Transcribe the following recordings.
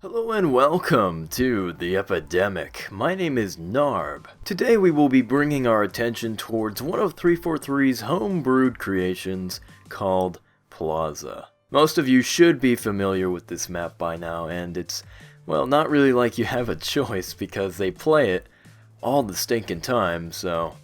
Hello and welcome to The Epidemic. My name is Narb. Today we will be bringing our attention towards one of 343's homebrewed creations called Plaza. Most of you should be familiar with this map by now, and it's, well, not really like you have a choice because they play it all the stinking time, so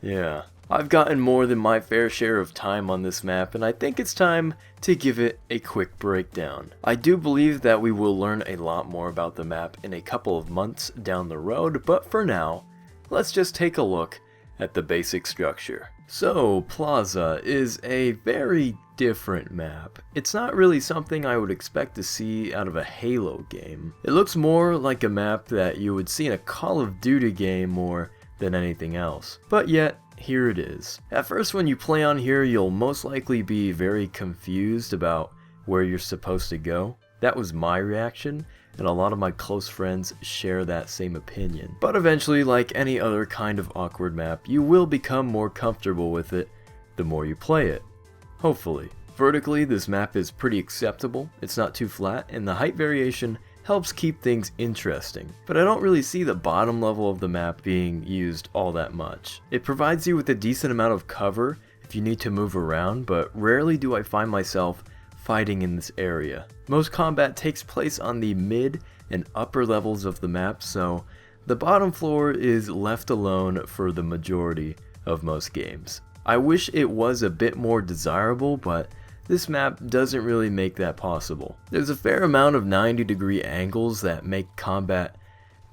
yeah. I've gotten more than my fair share of time on this map, and I think it's time to give it a quick breakdown. I do believe that we will learn a lot more about the map in a couple of months down the road, but for now, let's just take a look at the basic structure. So, Plaza is a very different map. It's not really something I would expect to see out of a Halo game. It looks more like a map that you would see in a Call of Duty game more than anything else. But yet, here it is. At first, when you play on here, you'll most likely be very confused about where you're supposed to go. That was my reaction, and a lot of my close friends share that same opinion. But eventually, like any other kind of awkward map, you will become more comfortable with it the more you play it. Hopefully. Vertically, this map is pretty acceptable. It's not too flat, and the height variation helps keep things interesting, but I don't really see the bottom level of the map being used all that much. It provides you with a decent amount of cover if you need to move around, but rarely do I find myself fighting in this area. Most combat takes place on the mid and upper levels of the map, so the bottom floor is left alone for the majority of most games. I wish it was a bit more desirable, but this map doesn't really make that possible. There's a fair amount of 90-degree angles that make combat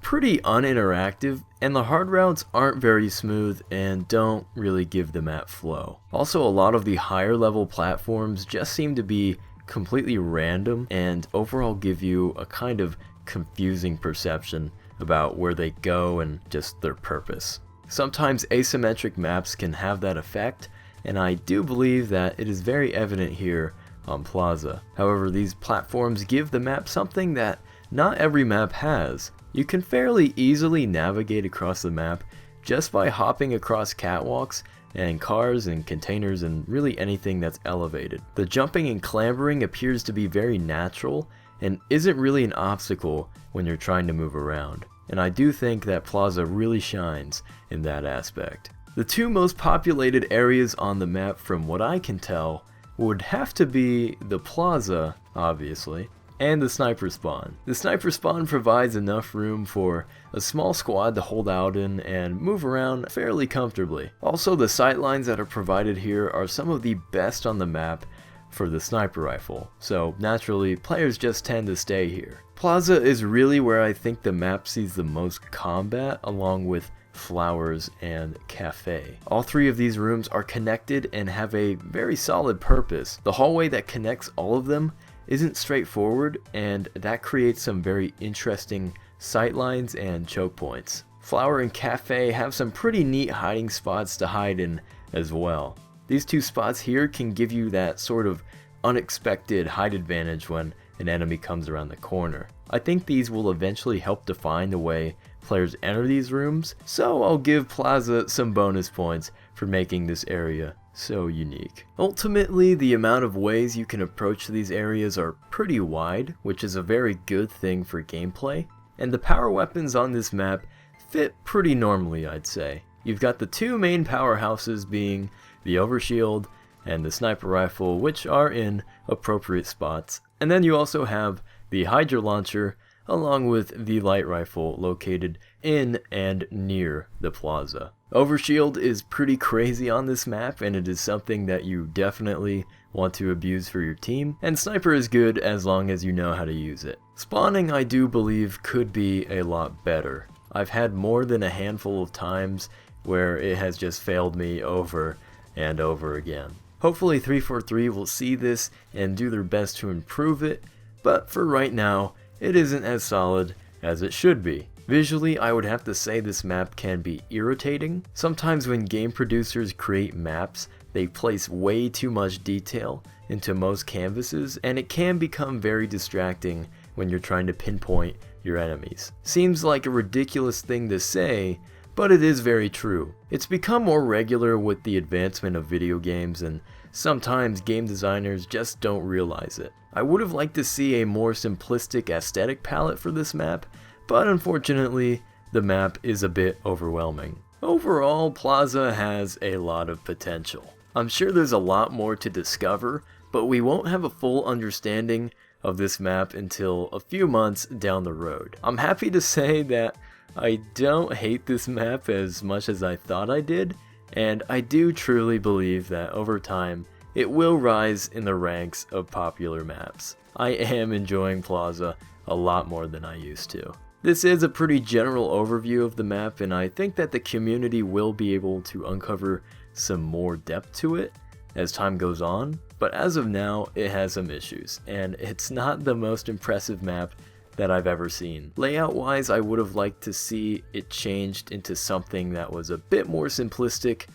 pretty uninteractive, and the hard routes aren't very smooth and don't really give the map flow. Also, a lot of the higher level platforms just seem to be completely random and overall give you a kind of confusing perception about where they go and just their purpose. Sometimes asymmetric maps can have that effect, and I do believe that it is very evident here on Plaza. However, these platforms give the map something that not every map has. You can fairly easily navigate across the map just by hopping across catwalks and cars and containers and really anything that's elevated. The jumping and clambering appears to be very natural and isn't really an obstacle when you're trying to move around. And I do think that Plaza really shines in that aspect. The two most populated areas on the map, from what I can tell, would have to be the Plaza, obviously, and the sniper spawn. The sniper spawn provides enough room for a small squad to hold out in and move around fairly comfortably. Also, the sightlines that are provided here are some of the best on the map for the sniper rifle, so naturally, players just tend to stay here. Plaza is really where I think the map sees the most combat, along with flowers and cafe. All three of these rooms are connected and have a very solid purpose. The hallway that connects all of them isn't straightforward, and that creates some very interesting sightlines and choke points. Flower and cafe have some pretty neat hiding spots to hide in as well. These two spots here can give you that sort of unexpected height advantage when an enemy comes around the corner. I think these will eventually help define the way players enter these rooms, so I'll give Plaza some bonus points for making this area so unique. Ultimately, the amount of ways you can approach these areas are pretty wide, which is a very good thing for gameplay, and the power weapons on this map fit pretty normally, I'd say. You've got the two main powerhouses being the overshield and the sniper rifle, which are in appropriate spots, and then you also have the Hydra launcher along with the light rifle located in and near the Plaza. Overshield is pretty crazy on this map, and it is something that you definitely want to abuse for your team, and sniper is good as long as you know how to use it. Spawning, I do believe, could be a lot better. I've had more than a handful of times where it has just failed me over and over again. Hopefully 343 will see this and do their best to improve it, but for right now, it isn't as solid as it should be. Visually, I would have to say this map can be irritating. Sometimes when game producers create maps, they place way too much detail into most canvases, and it can become very distracting when you're trying to pinpoint your enemies. Seems like a ridiculous thing to say, but it is very true. It's become more regular with the advancement of video games, and sometimes game designers just don't realize it. I would have liked to see a more simplistic aesthetic palette for this map, but unfortunately, the map is a bit overwhelming. Overall, Plaza has a lot of potential. I'm sure there's a lot more to discover, but we won't have a full understanding of this map until a few months down the road. I'm happy to say that I don't hate this map as much as I thought I did, and I do truly believe that over time, it will rise in the ranks of popular maps. I am enjoying Plaza a lot more than I used to. This is a pretty general overview of the map, and I think that the community will be able to uncover some more depth to it as time goes on, but as of now, it has some issues, and it's not the most impressive map that I've ever seen. Layout wise, I would have liked to see it changed into something that was a bit more simplistic,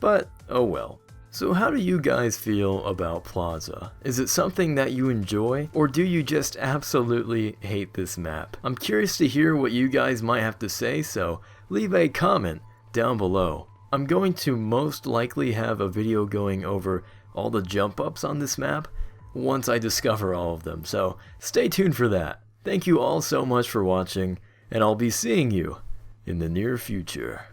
but oh well. So how do you guys feel about Plaza? Is it something that you enjoy, or do you just absolutely hate this map? I'm curious to hear what you guys might have to say, so leave a comment down below. I'm going to most likely have a video going over all the jump ups on this map once I discover all of them, so stay tuned for that. Thank you all so much for watching, and I'll be seeing you in the near future.